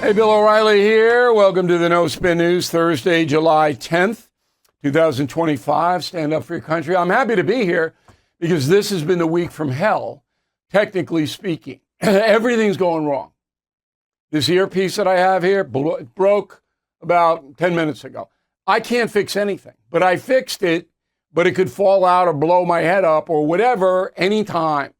Hey, Bill O'Reilly here. Welcome to the No Spin News, Thursday, July 10th, 2025. Stand up for your country. I'm happy to be here because this has been the week from hell, technically speaking. Everything's going wrong. This earpiece that I have here broke about 10 minutes ago. I can't fix anything, but I fixed it, but it could fall out or blow my head up or whatever anytime.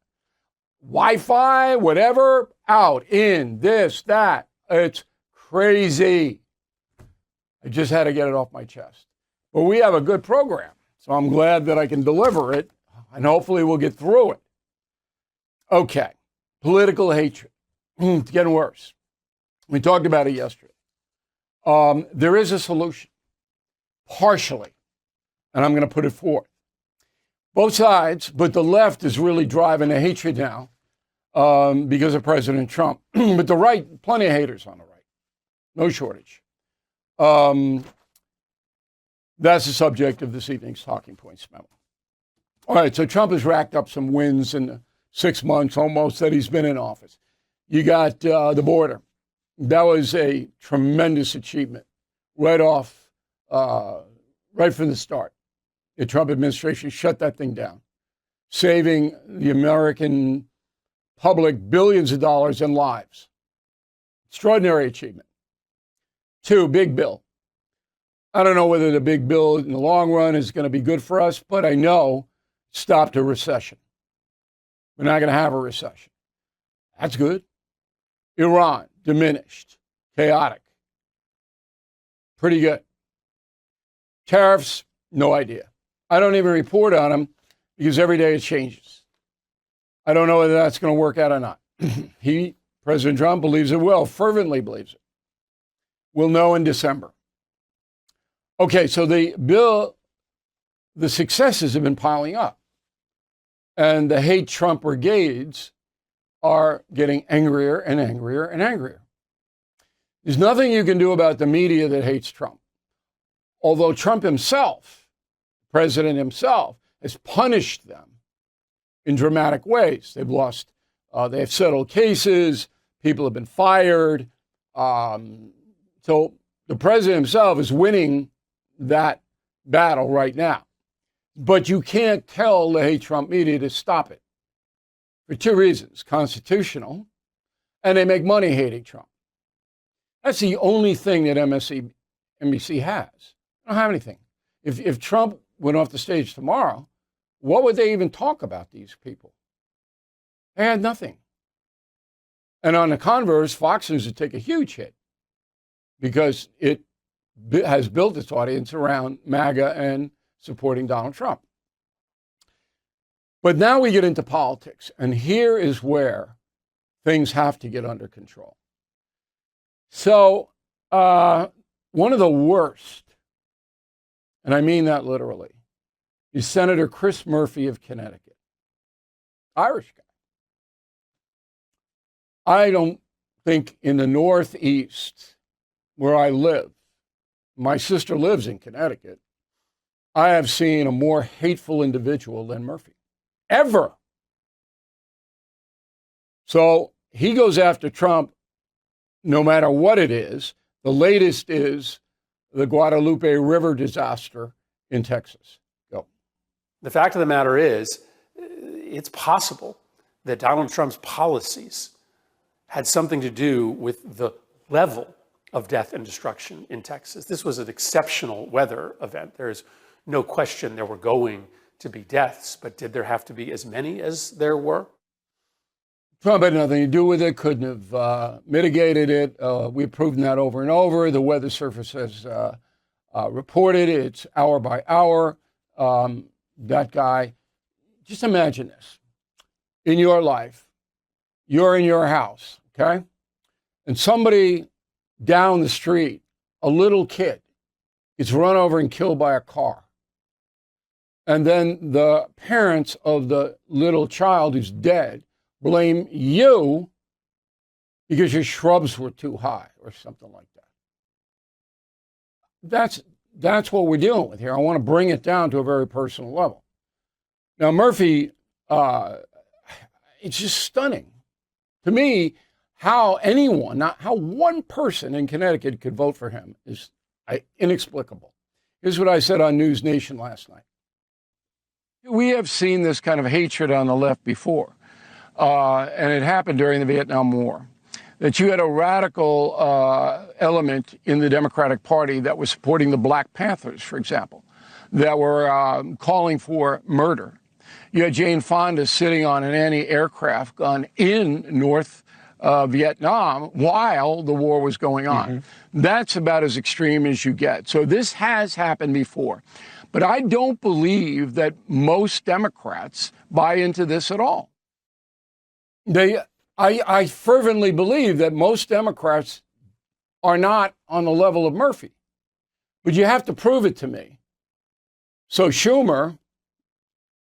Wi-Fi, whatever, out, in, this, that. It's crazy. I just had to get it off my chest. But we have a good program, so I'm glad that I can deliver it, and hopefully we'll get through it. Okay, political hatred. It's getting worse. We talked about it yesterday. There is a solution, partially, and I'm going to put it forth. Both sides, but the left is really driving the hatred now because of President Trump. But the right, plenty of haters on the right. No shortage. That's the subject of this evening's Talking Points Memo. All right, so Trump has racked up some wins in the 6 months almost that he's been in office. You got the border. That was a tremendous achievement right from the start. The Trump administration shut that thing down, saving the American public billions of dollars in lives. Extraordinary achievement. 2, big bill. I don't know whether the big bill in the long run is going to be good for us, but I know it stopped a recession. We're not going to have a recession. That's good. Iran, diminished, chaotic. Pretty good. Tariffs, no idea. I don't even report on them because every day it changes. I don't know whether that's going to work out or not. President Trump believes it will, fervently believes it. We'll know in December. Okay, so the successes have been piling up. And the hate Trump brigades are getting angrier and angrier and angrier. There's nothing you can do about the media that hates Trump. Although Trump himself, president himself, has punished them in dramatic ways. They have settled cases, people have been fired. So the president himself is winning that battle right now. But you can't tell the hate Trump media to stop it for 2 reasons: constitutional, and they make money hating Trump. That's the only thing that NBC has. They don't have anything. If Trump went off the stage tomorrow, what would they even talk about these people? They had nothing. And on the converse, Fox News would take a huge hit because it has built its audience around MAGA and supporting Donald Trump. But now we get into politics, and here is where things have to get under control. So one of the worst, and I mean that literally, is Senator Chris Murphy of Connecticut. Irish guy. I don't think in the Northeast, where I live, my sister lives in Connecticut, I have seen a more hateful individual than Murphy. Ever. So he goes after Trump no matter what it is. The latest is the Guadalupe River disaster in Texas. Go. The fact of the matter is, it's possible that Donald Trump's policies had something to do with the level of death and destruction in Texas. This was an exceptional weather event. There's no question there were going to be deaths, but did there have to be as many as there were? Trump had nothing to do with it, couldn't have mitigated it. We've proven that over and over. The Weather Service has reported it's hour by hour. That guy, just imagine this. In your life, you're in your house, okay? And somebody down the street, a little kid, gets run over and killed by a car. And then the parents of the little child who's dead blame you because your shrubs were too high or something like that. That's what we're dealing with here. I want to bring it down to a very personal level. Now, Murphy, it's just stunning. To me, how anyone, not how one person in Connecticut could vote for him is inexplicable. Here's what I said on News Nation last night. We have seen this kind of hatred on the left before, and it happened during the Vietnam War, that you had a radical element in the Democratic Party that was supporting the Black Panthers, for example, that were calling for murder. You had Jane Fonda sitting on an anti-aircraft gun in North Vietnam while the war was going on. Mm-hmm. That's about as extreme as you get. So this has happened before. But I don't believe that most Democrats buy into this at all. I fervently believe that most Democrats are not on the level of Murphy. But you have to prove it to me. So Schumer,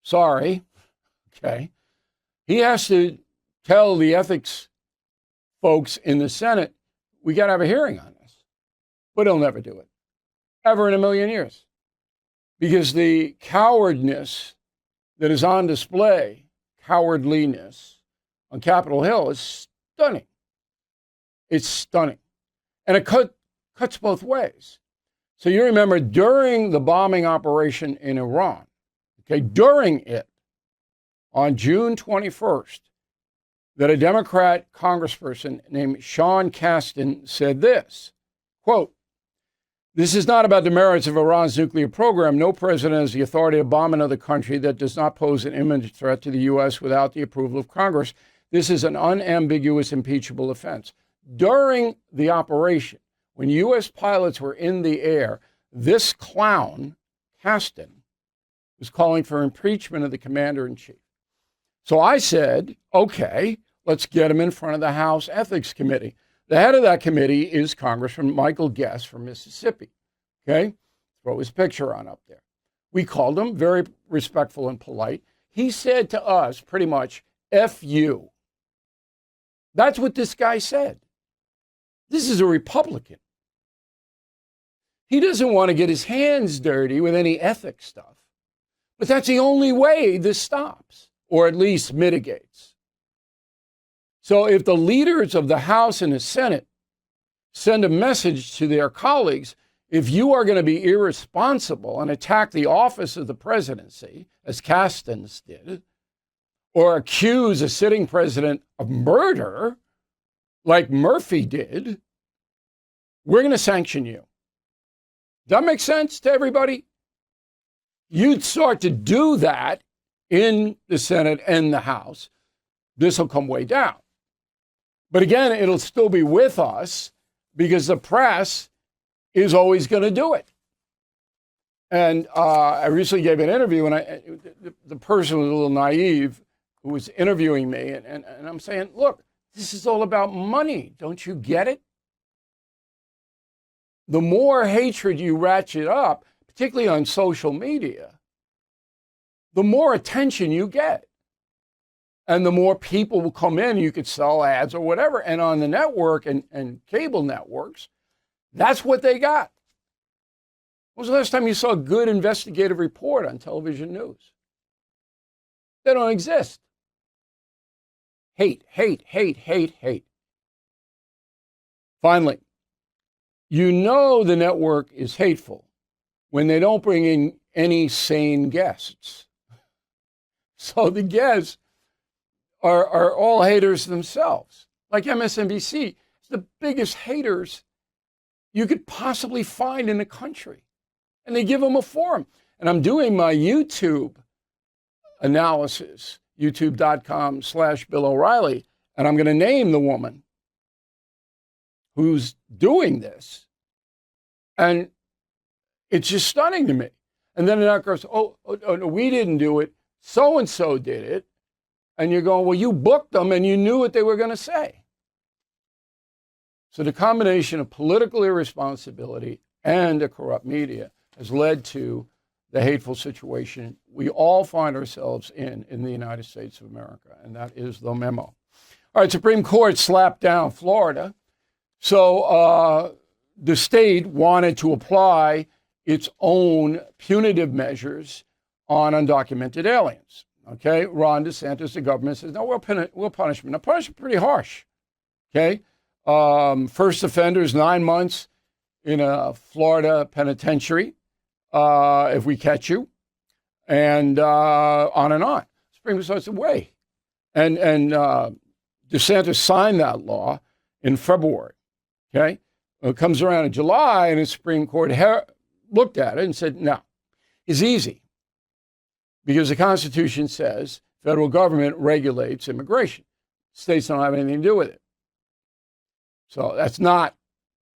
sorry, okay, he has to tell the ethics folks in the Senate, we got to have a hearing on this. But he'll never do it, ever in a million years. Because the cowardness that is on display, cowardliness on Capitol Hill is stunning. It's stunning. And it cuts both ways. So you remember during the bombing operation in Iran, okay, during it, on June 21st, that a Democrat congressperson named Sean Casten said this, quote, "This is not about the merits of Iran's nuclear program. No president has the authority to bomb another country that does not pose an imminent threat to the U.S. without the approval of Congress. This is an unambiguous, impeachable offense." During the operation, when U.S. pilots were in the air, this clown, Casten, was calling for impeachment of the commander-in-chief. So I said, okay, let's get him in front of the House Ethics Committee. The head of that committee is Congressman Michael Guest from Mississippi. Okay? Throw his picture on up there. We called him, very respectful and polite. He said to us pretty much, F you. That's what this guy said. This is a Republican. He doesn't want to get his hands dirty with any ethics stuff. But that's the only way this stops, or at least mitigates. So if the leaders of the House and the Senate send a message to their colleagues, if you are going to be irresponsible and attack the office of the presidency, as Castens did, or accuse a sitting president of murder, like Murphy did, we're going to sanction you. Does that make sense to everybody? You'd start to do that in the Senate and the House. This will come way down. But again, it'll still be with us because the press is always going to do it. And I recently gave an interview, and the person was a little naive who was interviewing me, and I'm saying, look, this is all about money. Don't you get it? The more hatred you ratchet up, particularly on social media, the more attention you get. And the more people will come in, you could sell ads or whatever. And on the network and cable networks, that's what they got. When was the last time you saw a good investigative report on television news? They don't exist. Hate, hate, hate, hate, hate. Finally, you know the network is hateful when they don't bring in any sane guests. So the guests are all haters themselves. Like MSNBC, it's the biggest haters you could possibly find in the country. And they give them a forum. And I'm doing my YouTube analysis, youtube.com/Bill O'Reilly, and I'm going to name the woman who's doing this. And it's just stunning to me. And then it goes, oh, no, we didn't do it. So-and-so did it. And you're going, well, you booked them and you knew what they were going to say. So the combination of political irresponsibility and a corrupt media has led to the hateful situation we all find ourselves in the United States of America. And that is the memo. All right, Supreme Court slapped down Florida. So the state wanted to apply its own punitive measures on undocumented aliens. Okay, Ron DeSantis, the government says, no, we'll punish them. Now, punish them pretty harsh. Okay. First offenders, 9 months in a Florida penitentiary if we catch you, and on and on. Supreme Court said, wait. And DeSantis signed that law in February. Okay. It comes around in July, and the Supreme Court looked at it and said, no, it's easy. Because the Constitution says federal government regulates immigration. States don't have anything to do with it. So that's not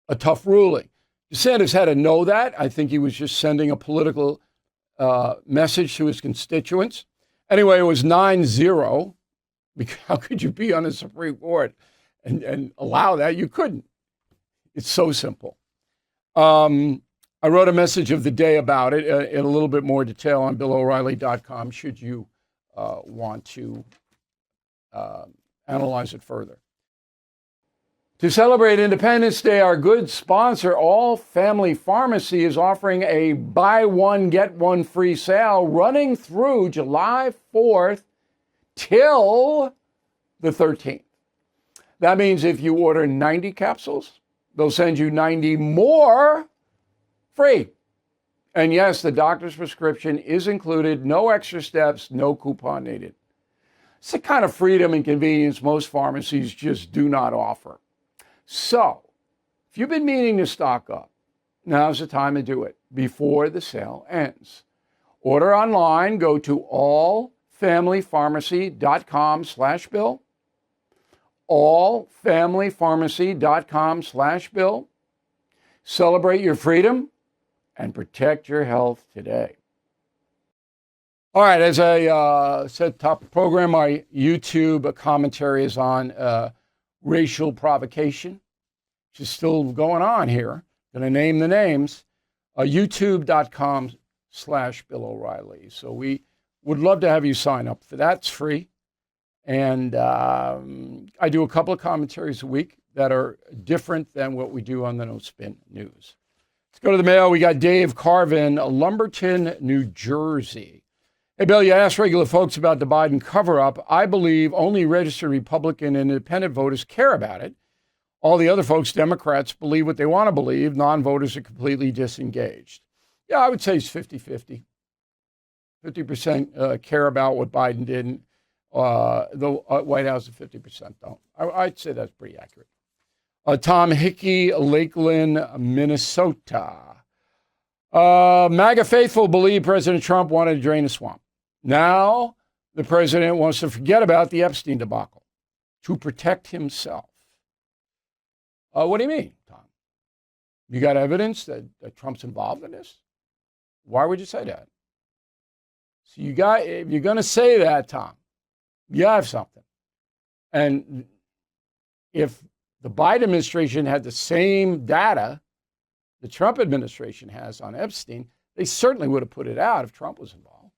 a tough ruling. DeSantis had to know that. I think he was just sending a political message to his constituents. Anyway, it was 9-0. How could you be on the Supreme Court and allow that? You couldn't. It's so simple. I wrote a message of the day about it in a little bit more detail on BillO'Reilly.com should you want to analyze it further. To celebrate Independence Day, our good sponsor, All Family Pharmacy, is offering a buy one, get one free sale running through July 4th till the 13th. That means if you order 90 capsules, they'll send you 90 more free. And yes, the doctor's prescription is included, no extra steps, no coupon needed. It's the kind of freedom and convenience most pharmacies just do not offer. So, if you've been meaning to stock up, now's the time to do it before the sale ends. Order online, go to allfamilypharmacy.com/bill, allfamilypharmacy.com/bill. Celebrate your freedom and protect your health today. All right, as I said, top of the program, my YouTube commentary is on racial provocation, which is still going on here. Going to name the names. YouTube.com/Bill O'Reilly. So we would love to have you sign up for that. It's free. And I do a couple of commentaries a week that are different than what we do on the No Spin News. Let's go to the mail. We got Dave Carvin, Lumberton, New Jersey. Hey, Bill, you asked regular folks about the Biden cover-up. I believe only registered Republican and independent voters care about it. All the other folks, Democrats, believe what they want to believe. Non-voters are completely disengaged. Yeah, I would say it's 50-50. 50% care about what Biden did. The White House, 50% don't. I'd say that's pretty accurate. Tom Hickey, Lakeland, Minnesota. MAGA faithful believe President Trump wanted to drain the swamp. Now the president wants to forget about the Epstein debacle to protect himself. What do you mean, Tom? You got evidence that Trump's involved in this? Why would you say that? So if you're going to say that, Tom, you have something. And if the Biden administration had the same data the Trump administration has on Epstein, they certainly would have put it out if Trump was involved.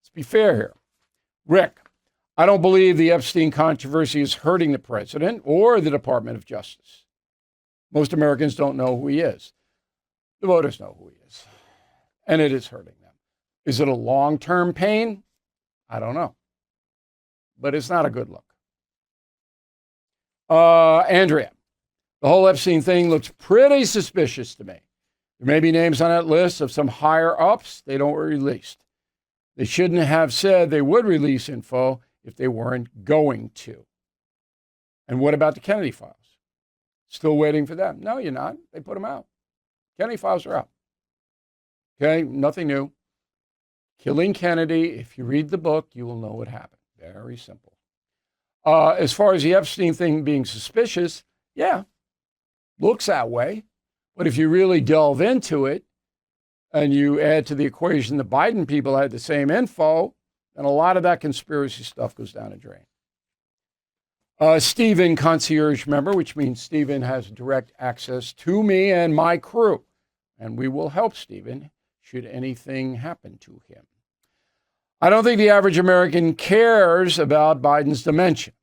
Let's be fair here. Rick, I don't believe the Epstein controversy is hurting the president or the Department of Justice. Most Americans don't know who he is. The voters know who he is. And it is hurting them. Is it a long-term pain? I don't know. But it's not a good look. Andrea, the whole Epstein thing looks pretty suspicious to me. There may be names on that list of some higher ups they don't release. They shouldn't have said they would release info if they weren't going to. And what about the Kennedy files? Still waiting for them? No, you're not. They put them out. Kennedy files are out. Okay, nothing new. Killing Kennedy, if you read the book, you will know what happened. Very simple. As far as the Epstein thing being suspicious, yeah, looks that way. But if you really delve into it and you add to the equation the Biden people had the same info, then a lot of that conspiracy stuff goes down the drain. Stephen, concierge member, which means Stephen has direct access to me and my crew. And we will help Stephen should anything happen to him. I don't think the average American cares about Biden's dementia.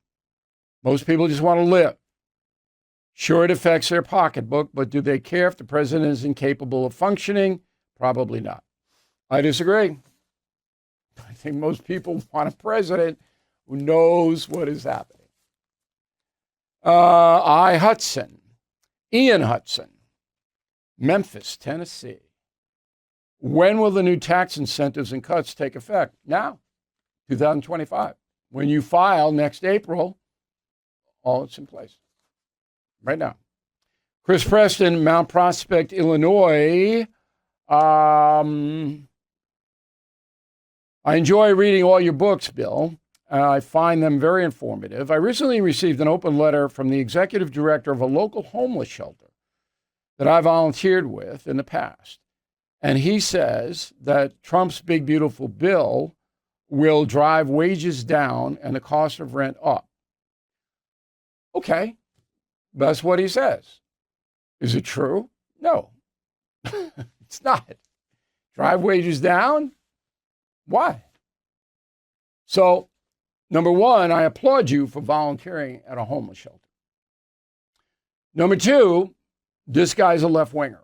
Most people just want to live. Sure, it affects their pocketbook, but do they care if the president is incapable of functioning? Probably not. I disagree. I think most people want a president who knows what is happening. Hudson, Ian Hudson, Memphis, Tennessee. When will the new tax incentives and cuts take effect? Now, 2025. When you file next April, all it's in place. Right now. Chris Preston, Mount Prospect, Illinois. I enjoy reading all your books, Bill. I find them very informative. I recently received an open letter from the executive director of a local homeless shelter that I volunteered with in the past. And he says that Trump's big, beautiful bill will drive wages down and the cost of rent up. Okay, that's what he says. Is it true? No, it's not. Drive wages down? Why? So, number one, I applaud you for volunteering at a homeless shelter. Number two, this guy's a left-winger.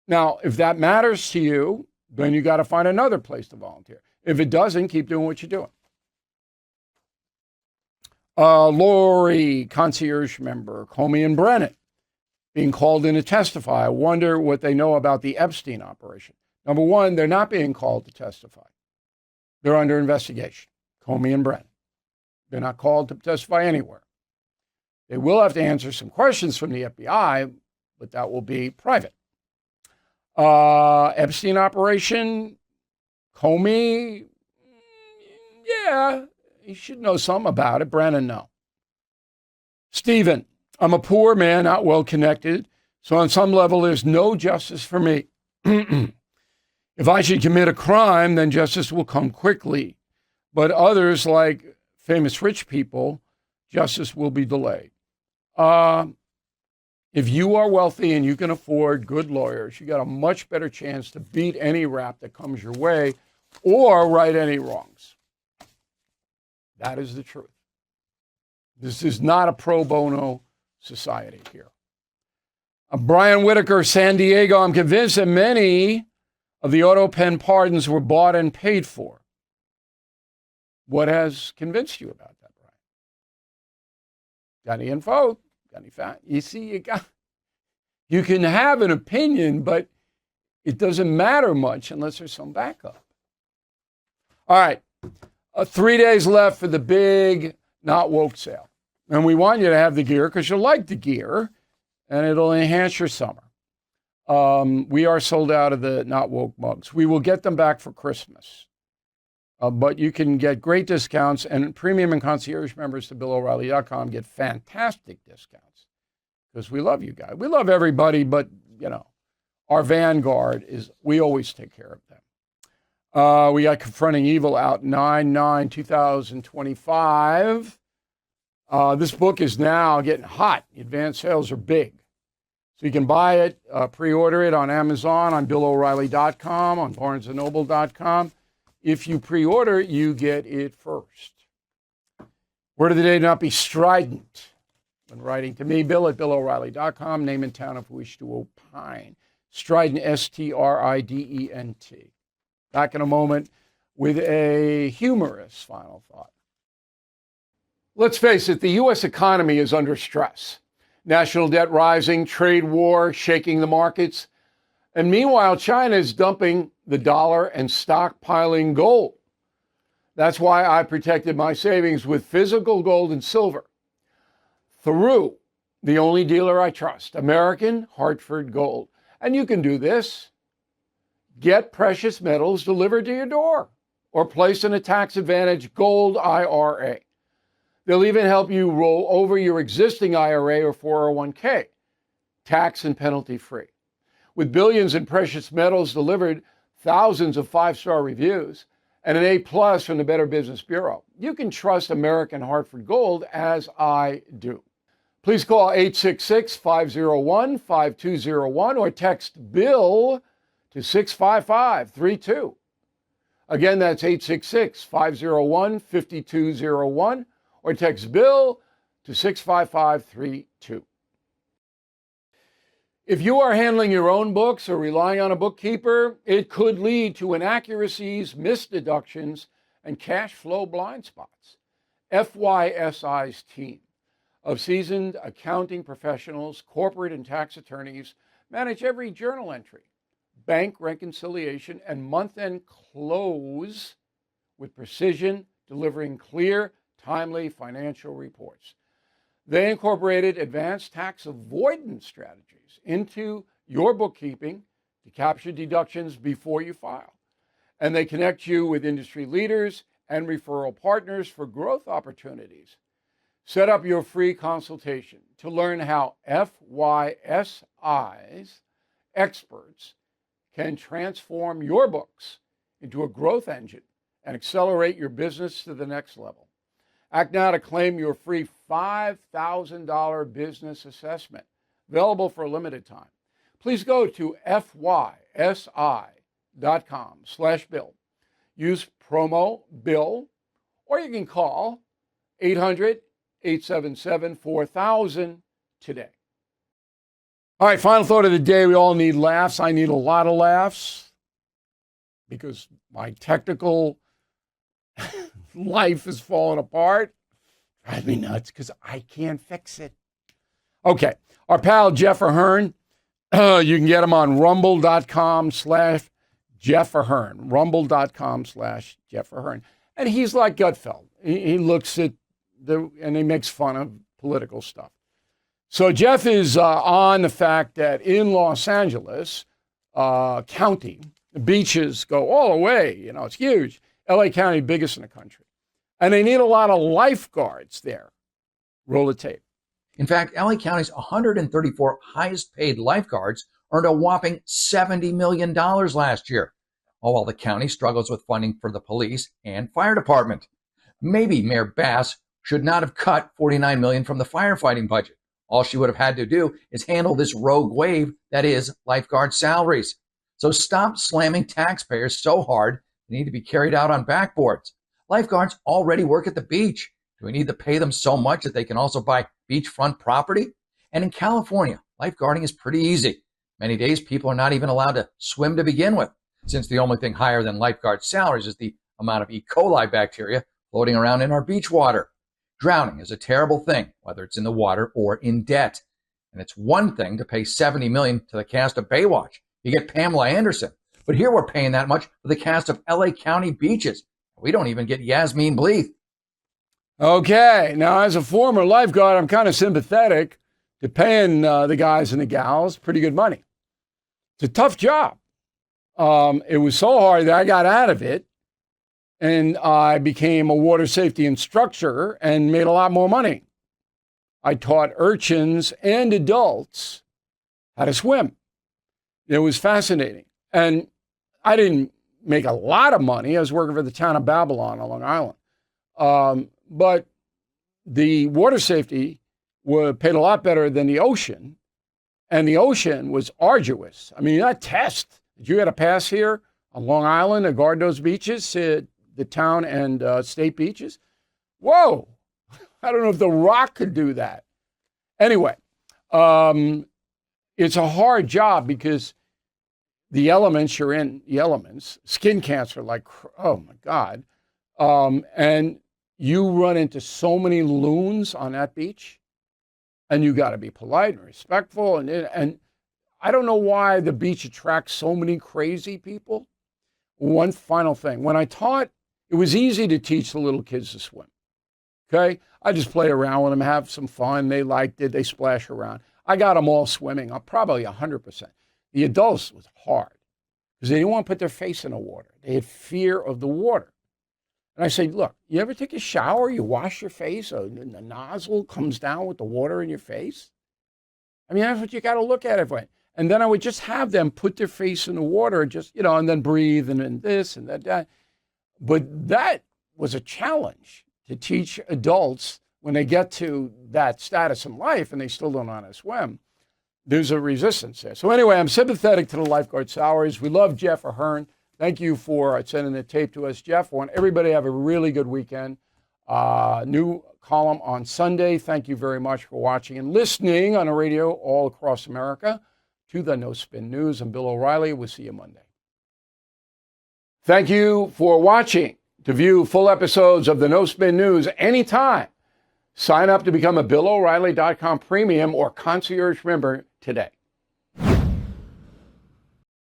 Now, if that matters to you, then you got to find another place to volunteer. If it doesn't, keep doing what you're doing. Lori, concierge member, Comey and Brennan, being called in to testify. I wonder what they know about the Epstein operation. Number one, they're not being called to testify. They're under investigation. Comey and Brennan. They're not called to testify anywhere. They will have to answer some questions from the FBI, but that will be private. Epstein operation, Comey, yeah, he should know something about it. Brennan, no. Stephen, I'm a poor man, not well connected, so on some level there's no justice for me. If I should commit a crime, then justice will come quickly. But others, like famous rich people, justice will be delayed. If you are wealthy and you can afford good lawyers, you got a much better chance to beat any rap that comes your way or right any wrongs. That is the truth. This is not a pro bono society here. Brian Whitaker, San Diego. I'm convinced that many of the auto pen pardons were bought and paid for. What has convinced you about that, Brian? Got any info? Got any fact? You see, you can have an opinion, but it doesn't matter much unless there's some backup. All right. 3 days left for the big Not Woke sale. And we want you to have the gear because you'll like the gear and it'll enhance your summer. We are sold out of the Not Woke mugs. We will get them back for Christmas. But you can get great discounts, and premium and concierge members to BillO'Reilly.com get fantastic discounts because we love you guys. We love everybody, but, our vanguard is we always take care of them. We got Confronting Evil out 9/9/2025. This book is now getting hot. The advanced sales are big. So you can buy it, pre-order it on Amazon, on BillO'Reilly.com, on BarnesandNoble.com. If you pre-order, you get it first. Word of the day, not be strident when writing to me, Bill at BillO'Reilly.com, name and town if you wish to opine. Strident, S-T-R-I-D-E-N-T. Back in a moment with a humorous final thought. Let's face it, the U.S. economy is under stress. National debt rising, trade war shaking the markets. And meanwhile, China is dumping the dollar and stockpiling gold. That's why I protected my savings with physical gold and silver through the only dealer I trust, American Hartford Gold. And you can do this. Get precious metals delivered to your door or place in a tax-advantaged gold IRA. They'll even help you roll over your existing IRA or 401k, tax and penalty-free. With billions in precious metals delivered, thousands of five-star reviews, and an A+ from the Better Business Bureau, you can trust American Hartford Gold as I do. Please call 866-501-5201 or text BILL to 65532. Again, that's 866-501-5201 or text BILL to 65532. If you are handling your own books or relying on a bookkeeper, it could lead to inaccuracies, missed deductions, and cash flow blind spots. FYSI's team of seasoned accounting professionals, corporate and tax attorneys manage every journal entry, bank reconciliation, and month-end close with precision, delivering clear, timely financial reports. They incorporated advanced tax avoidance strategies into your bookkeeping to capture deductions before you file. And they connect you with industry leaders and referral partners for growth opportunities. Set up your free consultation to learn how FYSI's experts can transform your books into a growth engine and accelerate your business to the next level. Act now to claim your free $5,000 business assessment, available for a limited time. Please go to fysi.com/bill. Use promo BILL, or you can call 800-877-4000 today. All right, final thought of the day. We all need laughs. I need a lot of laughs because my technical life is falling apart. Drives me nuts because I can't fix it. Okay, our pal Jeff Ahern, you can get him on rumble.com/Jeff Ahern, rumble.com/Jeff Ahern. And he's like Gutfeld. He looks at and he makes fun of political stuff. So Jeff is on the fact that in Los Angeles County, the beaches go all the way. You know, it's huge. LA County, biggest in the country. And they need a lot of lifeguards there. Roll the tape. In fact, LA County's 134 highest paid lifeguards earned a whopping $70 million last year, all while the county struggles with funding for the police and fire department. Maybe Mayor Bass should not have cut $49 million from the firefighting budget. All she would have had to do is handle this rogue wave that is lifeguard salaries. So stop slamming taxpayers so hard they need to be carried out on backboards. Lifeguards already work at the beach. Do we need to pay them so much that they can also buy beachfront property? And in California, lifeguarding is pretty easy. Many days people are not even allowed to swim to begin with, since the only thing higher than lifeguard salaries is the amount of E. coli bacteria floating around in our beach water. Drowning is a terrible thing, whether it's in the water or in debt. And it's one thing to pay $70 million to the cast of Baywatch. You get Pamela Anderson. But here we're paying that much for the cast of LA County beaches. We don't even get Yasmin Bleeth. Okay, now as a former lifeguard, I'm kind of sympathetic to paying the guys and the gals pretty good money. It's a tough job. It was so hard that I got out of it, and I became a water safety instructor and made a lot more money. I taught urchins and adults how to swim. It was fascinating. And I didn't make a lot of money. I was working for the town of Babylon on Long Island. But the water safety paid a lot better than the ocean. And the ocean was arduous. I mean, that test that you had to pass here on Long Island to guard those beaches, the town and state beaches. Whoa, I don't know if The Rock could do that. Anyway, it's a hard job because the elements, you're in the elements, skin cancer, like, oh my God. And you run into so many loons on that beach, and you got to be polite and respectful. And I don't know why the beach attracts so many crazy people. One final thing, when I taught, it was easy to teach the little kids to swim. Okay. I just play around with them, have some fun. They liked it. They splash around. I got them all swimming. I'm probably 100%. The adults was hard because they didn't want to put their face in the water. They had fear of the water. And I said, look, you ever take a shower, you wash your face, and the nozzle comes down with the water in your face? I mean, that's what you got to look at it. And then I would just have them put their face in the water, just, and then breathe, and then this and that. But that was a challenge to teach adults when they get to that status in life and they still don't know how to swim. There's a resistance there. So anyway, I'm sympathetic to the lifeguard salaries. We love Jeff Ahern. Thank you for sending the tape to us, Jeff. I want everybody to have a really good weekend. New column on Sunday. Thank you very much for watching and listening on the radio all across America to the No Spin News. I'm Bill O'Reilly. We'll see you Monday. Thank you for watching. To view full episodes of the No Spin News anytime, Sign up to become a BillO'Reilly.com premium or concierge member today.